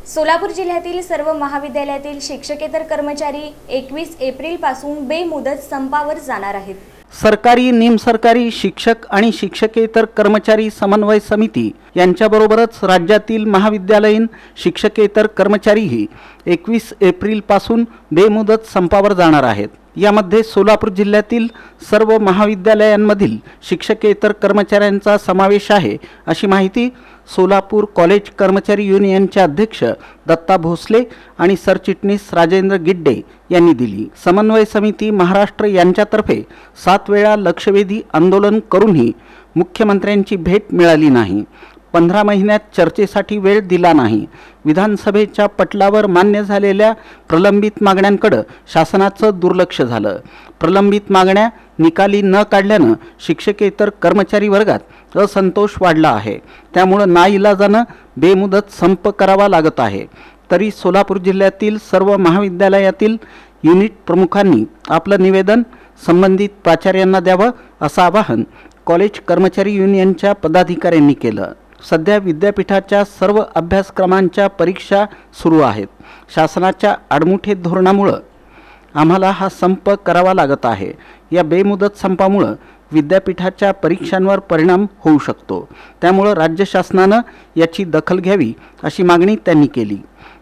सोलापूर जिल्ह्यातील सर्व महाविद्यालयातील शिक्षकेतर कर्मचारी 21 एप्रिलपासून बेमुदत संपावर जाणार आहेत। सरकारी निमसरकारी शिक्षक आणि शिक्षकेतर कर्मचारी समन्वय समिती यांच्याबरोबरच राज्यातील महाविद्यालयीन शिक्षकेतर कर्मचारीही 21 एप्रिलपासून बेमुदत संपावर जाणार आहेत। यामध्ये सोलापूर जिल्ह्यातील सर्व महाविद्यालयांमधील शिक्षकेतर कर्मचाऱ्यांचा समावेश आहे, अशी माहिती सोलापूर कॉलेज कर्मचारी युनियनचे अध्यक्ष दत्ता भोसले आणि सरचिटणीस राजेंद्र गिड्डे यांनी दिली। समन्वय समिती महाराष्ट्र यांच्यातर्फे 7 वेळा लक्षवेधी आंदोलन करूनही मुख्यमंत्र्यांची भेट मिळाली नाही। 15 महिन्यात चर्चेसाठी वेळ दिला नाही। विधानसभेच्या पटलावर मान्य झालेल्या प्रलंबित मागण्यांकडे शासनाचं दुर्लक्ष झालं। प्रलंबित मागण्या निकाली न काढल्यानं शिक्षकेतर कर्मचारी वर्गात असंतोष वाढला आहे। त्यामुळे नाईलाजानं बेमुदत संप करावा लागत आहे। तरी सोलापूर जिल्ह्यातील सर्व महाविद्यालयातील युनिट प्रमुखांनी आपलं निवेदन संबंधित प्राचार्यांना द्यावं असं आवाहन कॉलेज कर्मचारी युनियनच्या पदाधिकाऱ्यांनी केलं। सध्या विद्यापीठाच्या सर्व अभ्यासक्रमांच्या परीक्षा सुरू आहेत। शासनाच्या आडमुठे धोरणामुळे आम्हाला हा संप करावा लागत आहे। या बेमुदत संपामुळे विद्यापीठाच्या परीक्षांवर परिणाम होऊ शकतो। त्यामुळे राज्य शासनानं याची दखल घ्यावी अशी मागणी त्यांनी केली।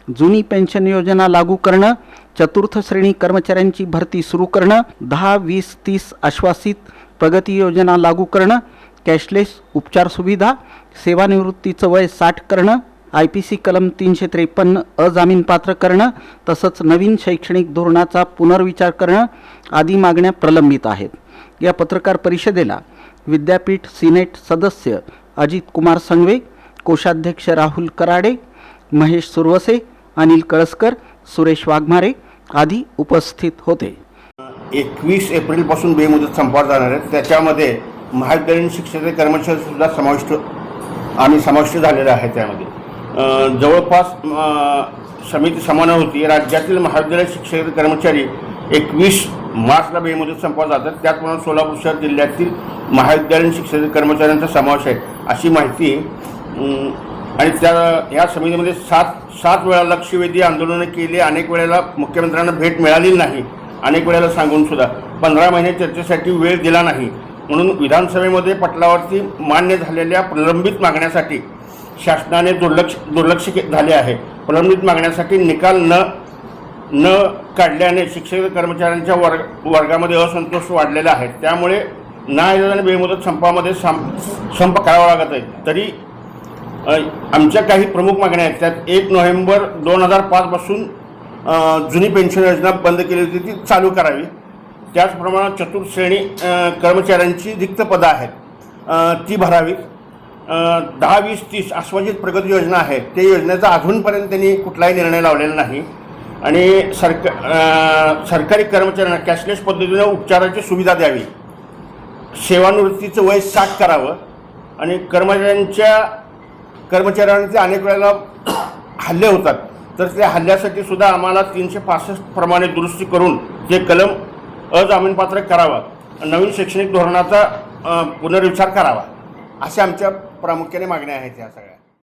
जुनी पेन्शन योजना लागू करणं, चतुर्थ श्रेणी कर्मचाऱ्यांची भरती सुरू करणं, 10, 20, 30 आश्वासित प्रगती योजना लागू करणं, कॅशलेस उपचार सुविधा, सेवानिवृत्तीचं वय 60 करणं, IPC कलम 353 अजामीनपात्र करणं, तसंच नवीन शैक्षणिक धोरणाचा पुनर्विचार करणं आदी मागण्या प्रलंबित आहेत। या पत्रकार परिषदेला विद्यापीठ सिनेट सदस्य अजित कुमार संघवे, कोषाध्यक्ष राहुल कराडे, महेश सुरवसे, अनिल कळसकर, सुरेश वाघमारे आदी उपस्थित होते। 21 एप्रिलपासून बेमुदत संपावर जाणार आहे। त्याच्यामध्ये महाविद्यालयीन शिक्षक कर्मचारी सुद्धा समाविष्ट झालेला आहे। त्यामध्ये जवळपास समिती समान होती। राज्यातील महाविद्यालय शिक्षक कर्मचारी 21 मार्चला बेमुदत संपावर जातात। त्याचप्रमाणे सोलापूर शहर जिल्ह्यातील महाविद्यालयीन शिक्षक कर्मचाऱ्यांचा समावेश आहे अशी माहिती आणि या समितीमध्ये 7 वेळा लक्षवेधी आंदोलनं केली। अनेक वेळेला मुख्यमंत्र्यांना भेट मिळाली नाही। अनेक वेळेला सांगून सुद्धा 15 महिने चर्चेसाठी वेळ दिला नाही। म्हणून विधानसभेमध्ये पटलावरती मान्य झालेल्या प्रलंबित मागण्यासाठी शासनाने दुर्लक्ष झाले आहे। प्रलंबित मागण्यासाठी निकाल न काढल्याने शिक्षक कर्मचाऱ्यांच्या वर्गामध्ये असंतोष वाढलेला आहे। त्यामुळे नाईलाजाने बेमुदत संपामध्ये संप करावा लागत आहे। तरी आमच्या काही प्रमुख मागण्या आहेत। त्यात 1 नोव्हेंबर 2005 पासून जुनी पेन्शन योजना बंद केली होती, ती चालू करावी। त्याचप्रमाणे चतुर्थ श्रेणी कर्मचाऱ्यांची रिक्त पदं आहेत ती भरावीत। 10, 20, 30 आश्वासित प्रगती योजना आहे, ते योजनेचा अजूनपर्यंत त्यांनी कुठलाही निर्णय लावलेला नाही। आणि सरकारी कर्मचाऱ्यांना कॅशलेस पद्धतीने उपचाराची सुविधा द्यावी। सेवानिवृत्तीचं वय 60 करावं। आणि कर्मचाऱ्यांचे अनेक वेळेला हल्ले होतात, तर त्या हल्ल्यासाठी सुद्धा आम्हाला 365 प्रमाणे दुरुस्ती करून ते कलम अजामीनपात्र करावा। नवीन शैक्षणिक धोरणाचा पुनर्विचार करावा अशा आमच्या प्रामुख्याने मागण्या आहेत या सगळ्या।